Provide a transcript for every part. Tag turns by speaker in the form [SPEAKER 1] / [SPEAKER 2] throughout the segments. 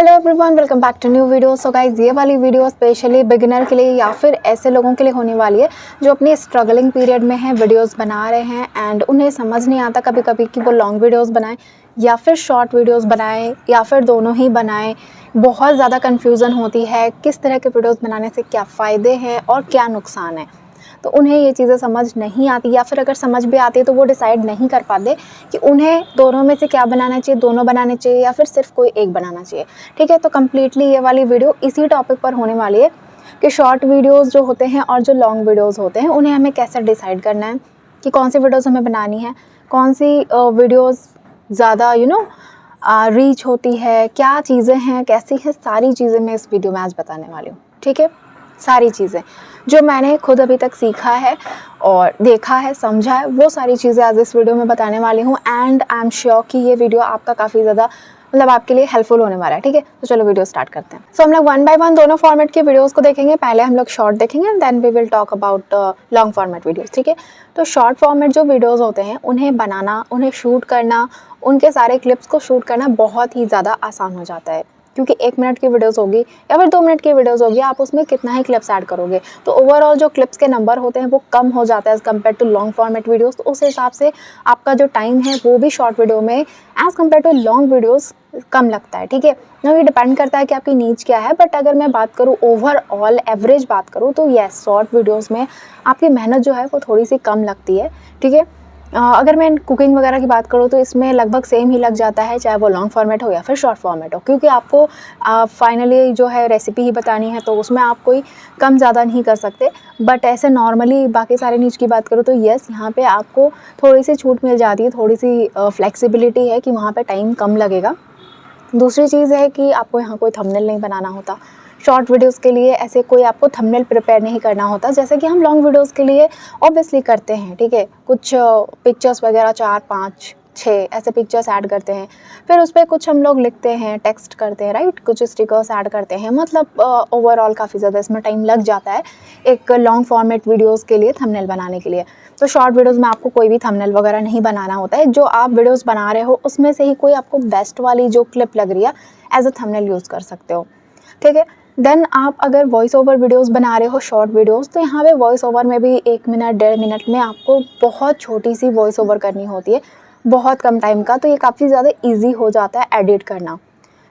[SPEAKER 1] Hello everyone, welcome back to new video. So guys, ये वाली video specially beginner के लिए या फिर ऐसे लोगों के लिए होने वाली है जो अपने स्ट्रगलिंग पीरियड में हैं, वीडियोस बना रहे हैं एंड उन्हें समझ नहीं आता कभी कभी कि वो लॉन्ग वीडियोस बनाएं या फिर शॉर्ट वीडियोस बनाएं या फिर दोनों ही बनाएं। बहुत ज़्यादा कन्फ्यूज़न होती है किस तरह के वीडियोज़ बनाने से क्या फ़ायदे हैं और क्या नुकसान है। तो उन्हें ये चीज़ें समझ नहीं आती या फिर अगर समझ भी आती है तो वो डिसाइड नहीं कर पाते कि उन्हें दोनों में से क्या बनाना चाहिए, दोनों बनाने चाहिए या फिर सिर्फ कोई एक बनाना चाहिए। ठीक है, तो कम्प्लीटली ये वाली वीडियो इसी टॉपिक पर होने वाली है कि शॉर्ट वीडियोज़ जो होते हैं और जो लॉन्ग वीडियोज़ होते हैं उन्हें हमें कैसे डिसाइड करना है कि कौन सी वीडियोज़ हमें बनानी है, कौन सी वीडियोज़ ज़्यादा रीच होती है, क्या चीज़ें हैं, कैसी है, सारी चीज़ें मैं इस वीडियो में आज बताने वाली हूँ। ठीक है, सारी चीज़ें जो मैंने खुद अभी तक सीखा है और देखा है, समझा है, वो सारी चीज़ें आज इस वीडियो में बताने वाली हूँ एंड आई एम श्योर कि ये वीडियो आपका काफ़ी ज़्यादा आपके लिए हेल्पफुल होने वाला है। ठीक है, तो चलो वीडियो स्टार्ट करते हैं। सो हम लोग वन बाय वन दोनों फॉर्मेट के वीडियोस को देखेंगे। पहले हम लोग शॉर्ट देखेंगे and then we will talk about long format videos. ठीक है, तो शॉर्ट फॉर्मेट जो वीडियोस होते हैं उन्हें बनाना, उन्हें शूट करना, उनके सारे क्लिप्स को शूट करना बहुत ही ज़्यादा आसान हो जाता है, क्योंकि 1 मिनट की वीडियोस होगी या फिर 2 मिनट की वीडियोस होगी, आप उसमें कितना ही क्लिप्स ऐड करोगे तो ओवरऑल जो क्लिप्स के नंबर होते हैं वो कम हो जाता है as compare to long format videos. तो उस हिसाब से आपका जो टाइम है वो भी शॉर्ट वीडियो में as compare to long videos कम लगता है। ठीक है, ना ये डिपेंड करता है कि आपकी नीड्स क्या है, बट अगर मैं बात करूँ ओवरऑल एवरेज बात करूँ तो यस, शॉर्ट वीडियोज़ में आपकी मेहनत जो है वो थोड़ी सी कम लगती है। ठीक है, अगर मैं कुकिंग वगैरह की बात करूँ तो इसमें लगभग सेम ही लग जाता है, चाहे वो लॉन्ग फॉर्मेट हो या फिर शॉर्ट फॉर्मेट हो, क्योंकि आपको फाइनली जो है रेसिपी ही बतानी है तो उसमें आप कोई कम ज़्यादा नहीं कर सकते। बट ऐसे नॉर्मली बाकी सारे नीच की बात करूँ तो येस, यहाँ पे आपको थोड़ी सी छूट मिल जाती है, थोड़ी सी फ्लेक्सिबिलिटी है कि वहाँ पे टाइम कम लगेगा। दूसरी चीज़ है कि आपको यहाँ कोई थंबनेल नहीं बनाना होता। शॉर्ट वीडियोस के लिए ऐसे कोई आपको थंबनेल प्रिपेयर नहीं करना होता, जैसे कि हम लॉन्ग वीडियोस के लिए ऑब्वियसली करते हैं। ठीक है, कुछ पिक्चर्स वगैरह 4, 5, 6 ऐसे पिक्चर्स ऐड करते हैं, फिर उस पर कुछ हम लोग लिखते हैं, टेक्स्ट करते हैं, राइट, कुछ स्टिकर्स ऐड करते हैं। मतलब ओवरऑल काफ़ी ज़्यादा इसमें टाइम लग जाता है एक लॉन्ग फॉर्मेट वीडियोज़ के लिए थंबनेल बनाने के लिए। तो शॉर्ट वीडियोस में आपको कोई भी थंबनेल वगैरह नहीं बनाना होता है। जो आप वीडियोस बना रहे हो उसमें से ही कोई आपको बेस्ट वाली जो क्लिप लग रही है एज अ थंबनेल यूज़ कर सकते हो। ठीक है, देन आप अगर वॉइस ओवर वीडियोस बना रहे हो शॉर्ट वीडियोस, तो यहाँ पे वॉइस ओवर में भी 1 मिनट 1.5 मिनट में आपको बहुत छोटी सी वॉइस ओवर करनी होती है, बहुत कम टाइम का। तो ये काफ़ी ज़्यादा ईजी हो जाता है एडिट करना।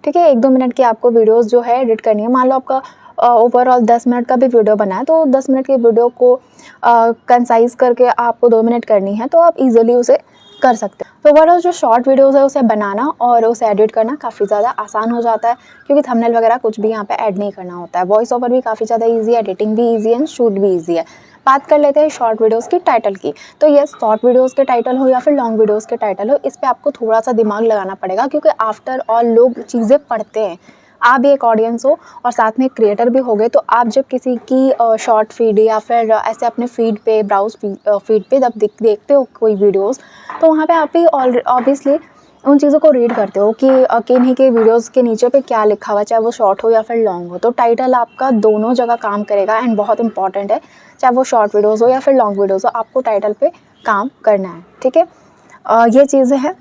[SPEAKER 1] ठीक है, 1-2 मिनट की आपको वीडियोस जो है एडिट करनी है। मान लो आपका ओवरऑल 10 मिनट का भी वीडियो बना है, तो 10 मिनट की वीडियो को कंसाइज करके आपको 2 मिनट करनी है तो आप इजीली उसे कर सकते हो। तो ओवरऑल जो शॉर्ट वीडियोस है उसे बनाना और उसे एडिट करना काफ़ी ज़्यादा आसान हो जाता है, क्योंकि थंबनेल वगैरह कुछ भी यहाँ पे ऐड नहीं करना होता है। वॉइस ओवर भी काफ़ी ज़्यादा ईजी है, एडिटिंग भी ईजी है, शूट भी ईजी है। बात कर लेते हैं शॉर्ट वीडियोस की टाइटल की। तो यस, शॉर्ट वीडियोस के टाइटल हो या फिर लॉन्ग वीडियोस के टाइटल हो, इस पे आपको थोड़ा सा दिमाग लगाना पड़ेगा, क्योंकि आफ्टर ऑल लोग चीज़ें पढ़ते हैं। आप भी एक ऑडियंस हो और साथ में क्रिएटर भी हो गए, तो आप जब किसी की शॉर्ट फीड या फिर ऐसे अपने फीड पे फीड पे जब देखते हो कोई वीडियोस, तो वहाँ पे आप भी ऑब्वियसली उन चीज़ों को रीड करते हो कि किन्हीं के वीडियोस के नीचे पे क्या लिखा हुआ है, चाहे वो शॉर्ट हो या फिर लॉन्ग हो। तो टाइटल आपका दोनों जगह काम करेगा एंड बहुत इंपॉर्टेंट है, चाहे वो शॉर्ट वीडियोज़ हो या फिर लॉन्ग वीडियोज़ हो, आपको टाइटल पे काम करना है। ठीक है, ये चीज़ें हैं।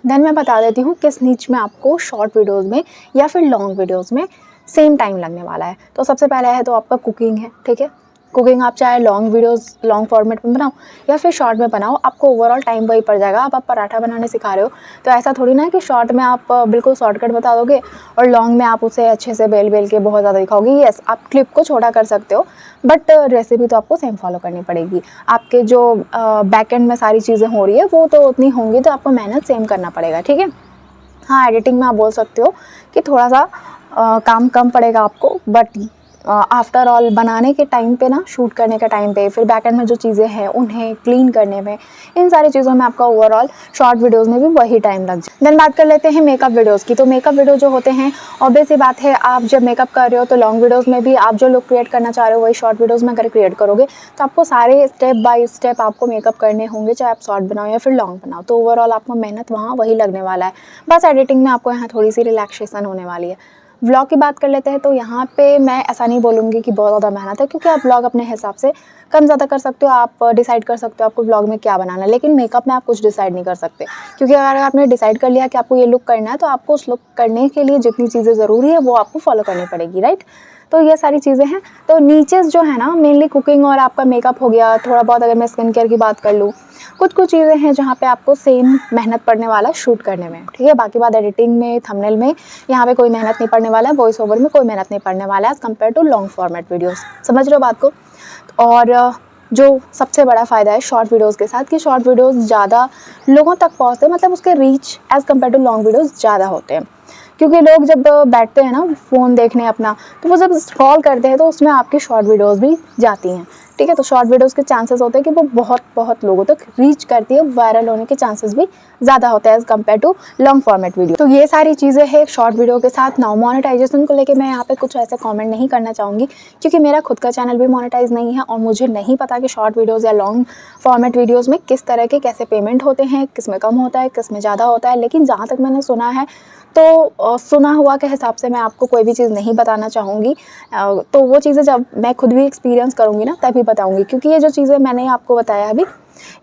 [SPEAKER 1] देन मैं बता देती हूँ किस नीच में आपको शॉर्ट वीडियोस में या फिर लॉन्ग वीडियोस में सेम टाइम लगने वाला है। तो सबसे पहला है तो आपका कुकिंग है। ठीक है, कुकिंग आप चाहे लॉन्ग वीडियोस लॉन्ग फॉर्मेट में बनाओ या फिर शॉर्ट में बनाओ, आपको ओवरऑल टाइम वही पड़ जाएगा। आप पराठा बनाने सिखा रहे हो तो ऐसा थोड़ी ना है कि शॉर्ट में आप बिल्कुल शॉर्टकट बता दोगे और लॉन्ग में आप उसे अच्छे से बेल बेल के बहुत ज़्यादा दिखाओगे। येस, आप क्लिप को छोटा कर सकते हो, बट रेसिपी तो आपको सेम फॉलो करनी पड़ेगी। आपके जो बैक एंड में सारी चीज़ें हो रही है वो तो उतनी होंगी, तो आपको मेहनत सेम करना पड़ेगा। ठीक है, हाँ, एडिटिंग में आप बोल सकते हो कि थोड़ा सा काम कम पड़ेगा आपको, बट आफ्टर ऑल बनाने के टाइम पे ना, शूट करने के टाइम पे, फिर बैक एंड में जो चीज़ें हैं उन्हें क्लीन करने में, इन सारी चीज़ों में आपका ओवरऑल शॉर्ट वीडियोस में भी वही टाइम लग जाए। देन बात कर लेते हैं मेकअप वीडियोस की। तो मेकअप वीडियो जो होते हैं, ऑब्वियस सी बात है, आप जब मेकअप कर रहे हो तो लॉन्ग वीडियोस में भी आप जो लुक क्रिएट करना चाह रहे हो वही शॉर्ट वीडियोस में अगर क्रिएट करोगे तो आपको सारे स्टेप बाय स्टेप आपको मेकअप करने होंगे, चाहे आप शॉर्ट बनाओ या फिर लॉन्ग बनाओ। तो ओवरऑल आपको मेहनत वहाँ वही लगने वाला है, बस एडिटिंग में आपको यहाँ थोड़ी सी रिलैक्सेशन होने वाली है। व्लॉग की बात कर लेते हैं, तो यहाँ पे मैं ऐसा नहीं बोलूँगी कि बहुत ज़्यादा मेहनत है, क्योंकि आप व्लॉग अपने हिसाब से कम ज़्यादा कर सकते हो, आप डिसाइड कर सकते हो आपको व्लॉग में क्या बनाना है। लेकिन मेकअप में आप कुछ डिसाइड नहीं कर सकते, क्योंकि अगर आपने डिसाइड कर लिया कि आपको ये लुक करना है, तो आपको उस लुक करने के लिए जितनी चीज़ें ज़रूरी है वो आपको फॉलो करनी पड़ेगी, राइट। तो ये सारी चीज़ें हैं। तो नीचेस जो है ना, मेनली कुकिंग और आपका मेकअप हो गया, थोड़ा बहुत अगर मैं स्किन केयर की बात कर लूँ, कुछ चीज़ें हैं जहाँ पे आपको सेम मेहनत पड़ने वाला शूट करने में, ठीक है। बाकी बात एडिटिंग में, थंबनेल में, यहाँ पे कोई मेहनत नहीं पड़ने वाला है, वॉइस ओवर में कोई मेहनत नहीं पड़ने वाला है as compare to long format videos. समझ रहे हो बात को। और जो सबसे बड़ा फ़ायदा है शॉर्ट वीडियोस के साथ, कि शॉर्ट वीडियोस ज़्यादा लोगों तक पहुँचते हैं, मतलब उसके reach as compare to long videos ज़्यादा होते हैं। क्योंकि लोग जब बैठते हैं ना फ़ोन देखने अपना, तो वो जब स्क्रॉल करते हैं तो उसमें आपकी शॉर्ट वीडियोस भी जाती हैं, ठीक है। तो शॉर्ट वीडियोस के चांसेस होते हैं कि वो बहुत लोगों तक रीच करती है, वायरल होने के चांसेस भी ज़्यादा होते हैं as compare to long format video. तो ये सारी चीज़ें हैं शॉर्ट वीडियो के साथ। नाउ मोनेटाइजेशन को लेके मैं यहाँ पे कुछ ऐसे कमेंट नहीं करना चाहूँगी, क्योंकि मेरा खुद का चैनल भी मोनेटाइज नहीं है और मुझे नहीं पता कि शॉर्ट वीडियोज़ या लॉन्ग फॉर्मेट वीडियोज़ में किस तरह के कैसे पेमेंट होते हैं, किस में कम होता है, किस में ज़्यादा होता है। लेकिन जहाँ तक मैंने सुना है, तो सुना हुआ के हिसाब से मैं आपको कोई भी चीज़ नहीं बताना चाहूँगी। तो वो चीज़ें जब मैं खुद भी एक्सपीरियंस करूँगी ना, तभी बताऊँगी, क्योंकि ये जो चीज़ें मैंने आपको बताया अभी,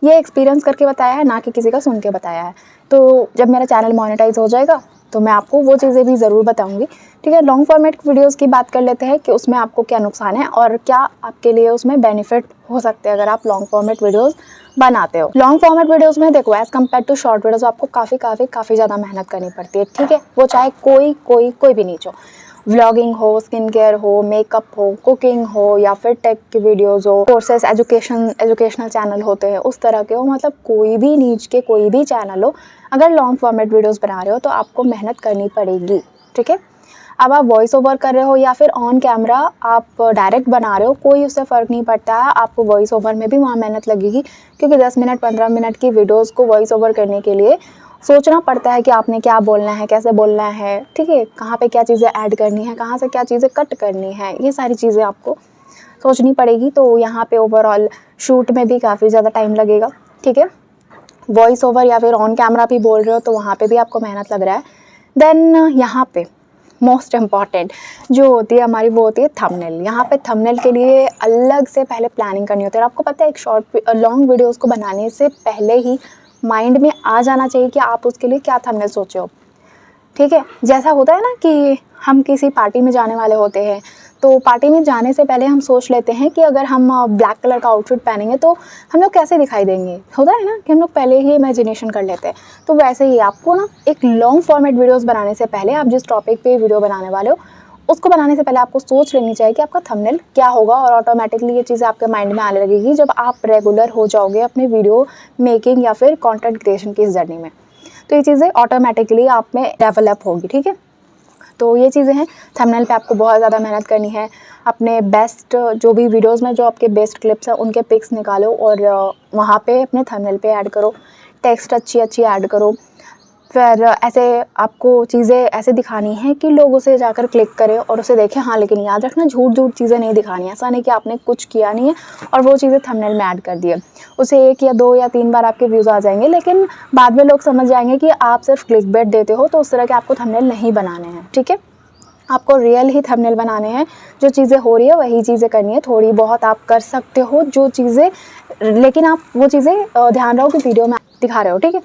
[SPEAKER 1] ये एक्सपीरियंस करके बताया है, ना कि किसी का सुन के बताया है। तो जब मेरा चैनल मोनेटाइज हो जाएगा तो मैं आपको वो चीज़ें भी ज़रूर बताऊँगी, ठीक है। लॉन्ग फॉर्मेट वीडियोज़ की बात कर लेते हैं कि उसमें आपको क्या नुकसान है और क्या आपके लिए उसमें बेनिफिट हो सकते हैं अगर आप लॉन्ग फॉर्मेट वीडियोज़ बनाते हो। लॉन्ग फॉर्मेट वीडियोज़ में देखो, as compare to short videos आपको काफ़ी ज़्यादा मेहनत करनी पड़ती है, ठीक है। वो चाहे कोई भी नीच हो, व्लॉगिंग हो, स्किन केयर हो, मेकअप हो, कुकिंग हो, या फिर टेक की वीडियोज़ हो, कोर्सेस, एजुकेशनल चैनल होते हैं उस तरह के हो, मतलब कोई भी नीच के कोई भी चैनल हो, अगर लॉन्ग फॉर्मेट वीडियोज़ बना रहे हो तो आपको मेहनत करनी पड़ेगी, ठीक है। अब आप वॉइस ओवर कर रहे हो या फिर ऑन कैमरा आप डायरेक्ट बना रहे हो, कोई उससे फ़र्क नहीं पड़ता है। आपको वॉइस ओवर में भी वहाँ मेहनत लगेगी, क्योंकि 10 मिनट 15 मिनट की वीडियोज़ को वॉइस ओवर करने के लिए सोचना पड़ता है कि आपने क्या बोलना है, कैसे बोलना है, ठीक है। कहाँ पे क्या चीज़ें ऐड करनी है, कहाँ से क्या चीज़ें कट करनी है, ये सारी चीज़ें आपको सोचनी पड़ेगी। तो यहाँ पे ओवरऑल शूट में भी काफ़ी ज़्यादा टाइम लगेगा, ठीक है। वॉइस ओवर या फिर ऑन कैमरा भी बोल रहे हो तो वहाँ पे भी आपको मेहनत लग रहा है। देन यहाँ पे मोस्ट इम्पॉर्टेंट जो होती है हमारी, वो होती है थंबनेल। यहाँ पे थंबनेल के लिए अलग से पहले प्लानिंग करनी होती है। और आपको पता है, एक लॉन्ग वीडियोज़ को बनाने से पहले ही माइंड में आ जाना चाहिए कि आप उसके लिए क्या थंबनेल सोचे हो, ठीक है। जैसा होता है ना कि हम किसी पार्टी में जाने वाले होते हैं, तो पार्टी में जाने से पहले हम सोच लेते हैं कि अगर हम ब्लैक कलर का आउटफिट पहनेंगे तो हम लोग कैसे दिखाई देंगे, होता है ना कि हम लोग पहले ही इमेजिनेशन कर लेते हैं। तो वैसे ही आपको ना एक लॉन्ग फॉर्मेट वीडियोस बनाने से पहले, आप जिस टॉपिक पे वीडियो बनाने वाले हो उसको बनाने से पहले आपको सोच लेनी चाहिए कि आपका थंबनेल क्या होगा, और ऑटोमेटिकली ये चीज़ें आपके माइंड में आने लगेगी जब आप रेगुलर हो जाओगे अपने वीडियो मेकिंग या फिर कॉन्टेंट क्रिएशन की इस जर्नी में। तो ये चीज़ें ऑटोमेटिकली आप में डेवलप होगी, ठीक है। तो ये चीज़ें हैं, थंबनेल पे आपको बहुत ज़्यादा मेहनत करनी है। अपने बेस्ट जो भी वीडियोस में जो आपके बेस्ट क्लिप्स हैं उनके पिक्स निकालो और वहाँ पे अपने थंबनेल पे ऐड करो, टेक्स्ट अच्छी ऐड करो। फिर ऐसे आपको चीज़ें ऐसे दिखानी है कि लोग उसे जाकर क्लिक करें और उसे देखें। हाँ, लेकिन याद रखना, झूठ चीज़ें नहीं दिखानी है। ऐसा नहीं कि आपने कुछ किया नहीं है और वो चीज़ें थंबनेल में ऐड कर दी है, उसे 1 या 2 या 3 बार आपके व्यूज़ आ जाएंगे, लेकिन बाद में लोग समझ जाएंगे कि आप सिर्फ क्लिकबेट देते हो। तो उस तरह के आपको थंबनेल नहीं बनाने हैं, ठीक है। आपको रियल ही थंबनेल बनाने हैं, जो चीज़ें हो रही है वही चीज़ें करनी है। थोड़ी बहुत आप कर सकते हो जो चीज़ें, लेकिन आप वो चीज़ें ध्यान रहो कि वीडियो में दिखा रहे हो, ठीक है।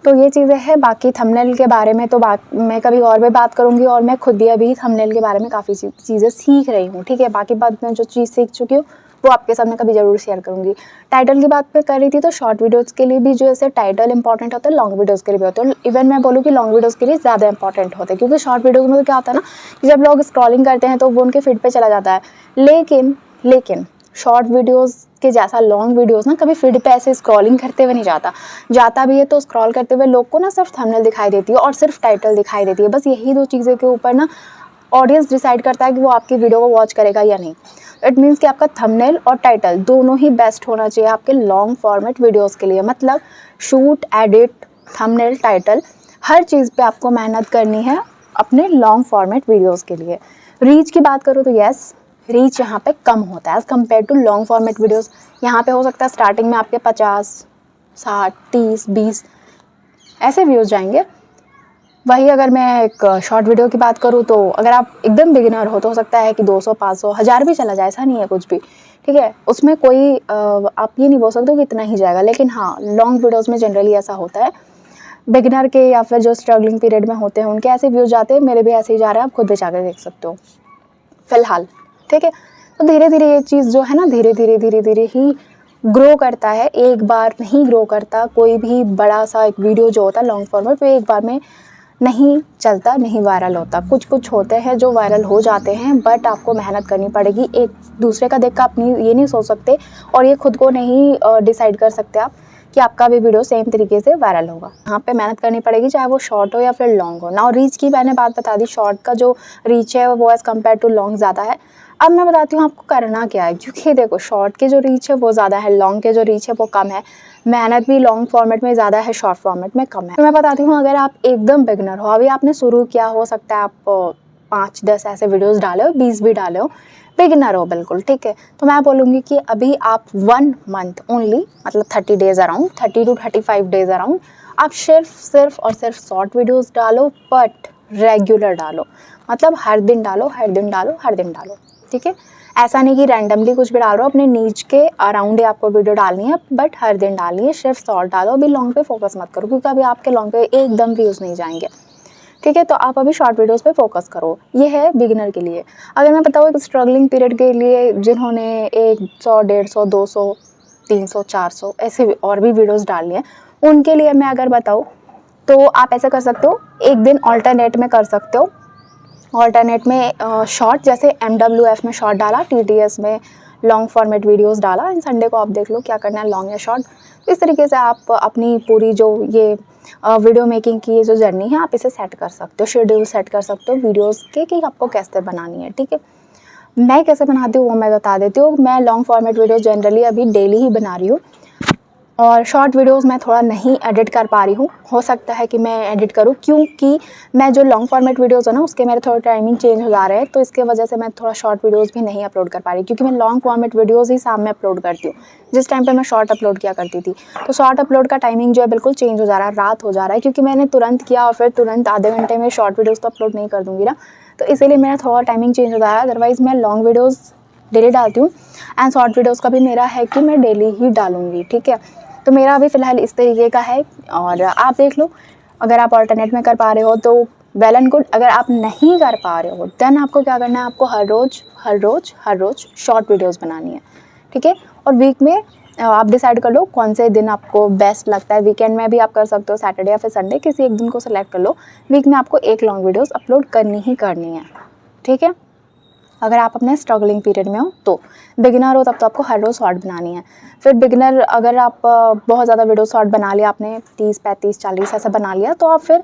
[SPEAKER 1] तो ये चीज़ें हैं। बाकी थंबनेल के बारे में तो मैं कभी और भी बात करूँगी, और मैं खुद भी अभी थंबनेल के बारे में काफ़ी चीज़ें सीख रही हूँ, ठीक है। बाकी बात मैं जो चीज़ सीख चुकी हूँ वो आपके साथ मैं कभी ज़रूर शेयर करूँगी। टाइटल की बात पे कर रही थी, तो शॉर्ट वीडियोज़ के लिए भी जो ऐसे टाइटल इंपॉर्टेंट होता है, लॉन्ग वीडियोज़ के लिए भी होता है। इवन मैं बोलूँ कि लॉन्ग वीडियोज़ के लिए ज़्यादा इंपॉर्टेंट होता है, क्योंकि शॉर्ट वीडियोज़ में तो क्या होता है ना कि जब लोग स्क्रॉलिंग करते हैं तो वो उनके फीड पे चला जाता है। लेकिन शॉर्ट वीडियोज़ के जैसा लॉन्ग वीडियोज़ ना कभी फीड पे ऐसे स्क्रॉलिंग करते हुए नहीं जाता भी है तो स्क्रॉल करते हुए लोग को ना सिर्फ थंबनेल दिखाई देती है और सिर्फ टाइटल दिखाई देती है। बस यही 2 चीज़ें के ऊपर ना ऑडियंस डिसाइड करता है कि वो आपकी वीडियो को वॉच करेगा या नहीं। इट मीन्स कि आपका थंबनेल और टाइटल दोनों ही बेस्ट होना चाहिए आपके लॉन्ग फॉर्मेट वीडियोज़ के लिए। मतलब शूट, एडिट, थंबनेल, टाइटल, हर चीज़ पे आपको मेहनत करनी है अपने लॉन्ग फॉर्मेट वीडियोज़ के लिए। रीच की बात करूँ तो यस, रीच यहाँ पे कम होता है as compare to long format videos. यहाँ पे हो सकता है स्टार्टिंग में आपके 50, 60, 30, 20 ऐसे व्यूज़ जाएंगे, वही अगर मैं एक शॉर्ट वीडियो की बात करूँ तो अगर आप एकदम बिगिनर हो सकता है कि 200, 500, 1000 भी चला जाए, ऐसा नहीं है कुछ भी, ठीक है। उसमें कोई आप ये नहीं बोल सकते कि इतना ही जाएगा, लेकिन हाँ लॉन्ग वीडियोज़ में जनरली ऐसा होता है। बिगिनर के या फिर जो स्ट्रगलिंग पीरियड में होते हैं उनके ऐसे व्यूज़ जाते हैं, मेरे भी ऐसे ही जा रहे हैं, आप खुद भी जाकर देख सकते हो फ़िलहाल, ठीक है। तो धीरे धीरे ये चीज़ जो है ना धीरे धीरे ही ग्रो करता है, एक बार नहीं ग्रो करता। कोई भी बड़ा सा एक वीडियो जो होता है लॉन्ग फॉर्मेट पे एक बार में नहीं चलता, नहीं वायरल होता। कुछ कुछ होते हैं जो वायरल हो जाते हैं, बट आपको मेहनत करनी पड़ेगी। एक दूसरे का देख कर अपनी ये नहीं सोच सकते और ये खुद को नहीं डिसाइड कर सकते आप कि आपका भी वीडियो सेम तरीके से वायरल होगा। यहाँ पे मेहनत करनी पड़ेगी, चाहे वो शॉर्ट हो या फिर लॉन्ग हो। ना रीच की मैंने बात बता दी, शॉर्ट का जो रीच है वो एज़ कम्पेयर टू लॉन्ग ज़्यादा है। अब मैं बताती हूँ आपको करना क्या है, क्योंकि देखो शॉर्ट के जो रीच है वो ज़्यादा है, लॉन्ग के जो रीच है वो कम है। मेहनत भी लॉन्ग फॉर्मेट में ज़्यादा है, शॉर्ट फॉर्मेट में कम है। तो मैं बताती हूँ, अगर आप एकदम बिगनर हो, अभी आपने शुरू किया, हो सकता है आप 5-10 ऐसे वीडियोस डाले हो, 20 भी डाले हो, बिगिनर हो बिल्कुल, ठीक है। तो मैं बोलूँगी कि अभी आप 1 मंथ ओनली, मतलब 30 days around, 30 to 35 days around आप सिर्फ और सिर्फ शॉर्ट वीडियोस डालो, बट रेगुलर डालो। मतलब हर दिन डालो, हर दिन डालो, हर दिन डालो, ठीक है। ऐसा नहीं कि रैंडमली कुछ भी डाल रहे हो, अपने नीच के अराउंड ही आपको वीडियो डालनी है, बट हर दिन डालनी है। सिर्फ शॉर्ट डालो, अभी लॉन्ग पे फोकस मत करो, क्योंकि अभी आपके लॉन्ग पे एकदम व्यूज़ नहीं जाएंगे, ठीक है। तो आप अभी शॉर्ट वीडियोस पे फोकस करो, ये है बिगिनर के लिए। अगर मैं बताऊँ एक स्ट्रगलिंग पीरियड के लिए, जिन्होंने 100, 150, 200, 300, 400 ऐसे और भी वीडियोस डालनी है, उनके लिए मैं अगर बताऊँ तो आप ऐसा कर सकते हो, एक दिन ऑल्टरनेट में कर सकते हो। ऑल्टरनेट में शॉर्ट, जैसे MWF में शॉर्ट डाला, TTS में लॉन्ग फॉर्मेट वीडियोस डाला, एंड संडे को आप देख लो क्या करना है, लॉन्ग या शॉर्ट। इस तरीके से आप अपनी पूरी जो ये वीडियो मेकिंग की ये जो जर्नी है, आप इसे सेट कर सकते हो, शेड्यूल सेट कर सकते हो वीडियोस के कि आपको कैसे बनानी है, ठीक है। मैं कैसे बनाती हूँ वो मैं बता देती हूँ। मैं लॉन्ग फॉर्मेट वीडियोस जनरली अभी डेली ही बना रही हूँ, और शॉर्ट वीडियोस मैं थोड़ा नहीं एडिट कर पा रही हूँ। हो सकता है कि मैं एडिट करूँ, क्योंकि मैं जो लॉन्ग फॉर्मेट वीडियोस है ना उसके मेरे थोड़ा टाइमिंग चेंज हो जा रहे हैं, तो इसके वजह से मैं थोड़ा शॉर्ट वीडियोस भी नहीं अपलोड कर पा रही, क्योंकि मैं लॉन्ग फॉर्मेट वीडियोस ही शाम में अपलोड करती हूँ, जिस टाइम पे मैं शॉर्ट अपलोड किया करती थी। तो शॉर्ट अपलोड का टाइमिंग जो है बिल्कुल चेंज हो जा रहा है, रात हो जा रहा है, क्योंकि मैंने तुरंत किया और फिर तुरंत आधे घंटे में शॉर्ट वीडियोज़ तो अपलोड नहीं कर दूँगी ना, तो इसीलिए मेरा थोड़ा टाइमिंग चेंज हो जा रहा है। अदरवाइज़ मैं लॉन्ग वीडियोज़ डेली डालती हूँ, एंड शॉर्ट वीडियोज़ का भी मेरा है कि मैं डेली ही डालूँगी, ठीक है। तो मेरा अभी फ़िलहाल इस तरीके का है, और आप देख लो, अगर आप अल्टरनेट में कर पा रहे हो तो वेल एंड गुड। अगर आप नहीं कर पा रहे हो, देन आपको क्या करना है, आपको हर रोज़ शॉर्ट वीडियोस बनानी है, ठीक है। और वीक में आप डिसाइड कर लो कौन से दिन आपको बेस्ट लगता है। वीकेंड में भी आप कर सकते हो, सैटरडे या फिर संडे, किसी एक दिन को सेलेक्ट कर लो। वीक में आपको एक लॉन्ग वीडियोस अपलोड करनी ही करनी है, ठीक है। अगर आप अपने स्ट्रगलिंग पीरियड में हो, तो बिगिनर हो तब तो आपको हर रोज़ शॉर्ट बनानी है। फिर बिगिनर, अगर आप बहुत ज़्यादा वीडियो शॉर्ट बना लिया आपने, 30, 35, 40 ऐसा बना लिया, तो आप फिर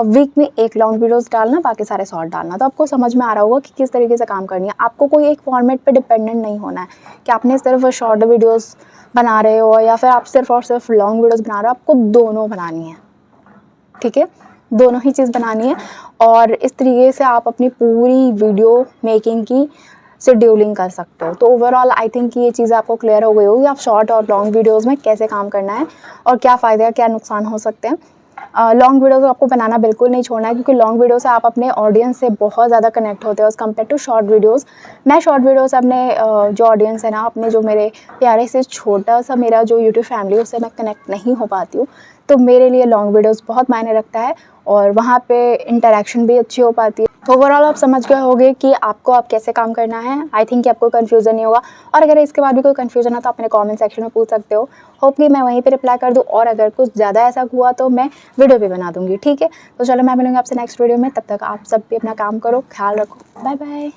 [SPEAKER 1] वीक में एक लॉन्ग वीडियोस डालना, बाकी सारे शॉर्ट डालना। तो आपको समझ में आ रहा होगा कि किस तरीके से काम करनी है। आपको कोई एक फॉर्मेट पे डिपेंडेंट नहीं होना है कि आपने सिर्फ शॉर्ट वीडियोस बना रहे हो या फिर आप सिर्फ और सिर्फ लॉन्ग वीडियोस बना रहे हो। आपको दोनों बनानी है, ठीक है, दोनों ही चीज़ बनानी है। और इस तरीके से आप अपनी पूरी वीडियो मेकिंग की शेड्यूलिंग कर सकते हो। तो ओवरऑल आई थिंक ये चीज़ आपको क्लियर हो गई होगी, आप शॉर्ट और लॉन्ग वीडियोस में कैसे काम करना है और क्या फ़ायदे क्या नुकसान हो सकते हैं। लॉन्ग वीडियोस आपको बनाना बिल्कुल नहीं छोड़ना है, क्योंकि लॉन्ग वीडियो से आप अपने ऑडियंस से बहुत ज़्यादा कनेक्ट होते हो as compare to short videos. मैं शॉर्ट वीडियो से अपने जो ऑडियंस है ना, अपने जो मेरे प्यारे से छोटा सा मेरा जो यूट्यूब फैमिली, उससे मैं कनेक्ट नहीं हो पाती हूँ। तो मेरे लिए लॉन्ग वीडियोस बहुत मायने रखता है, और वहाँ पे इंटरेक्शन भी अच्छी हो पाती है। तो ओवरऑल आप समझ गए होंगे कि आपको अब कैसे काम करना है। आई थिंक कि आपको कन्फ्यूज़न नहीं होगा, और अगर इसके बाद भी कोई कन्फ्यूज़न है तो आप अपने कमेंट सेक्शन में पूछ सकते हो। होप कि मैं वहीं पे रिप्लाई कर दूँ, और अगर कुछ ज़्यादा ऐसा हुआ तो मैं वीडियो भी बना दूँगी, ठीक है। तो चलो, मैं मिलूँगी आपसे नेक्स्ट वीडियो में, तब तक आप सब भी अपना काम करो, ख्याल रखो, बाय बाय।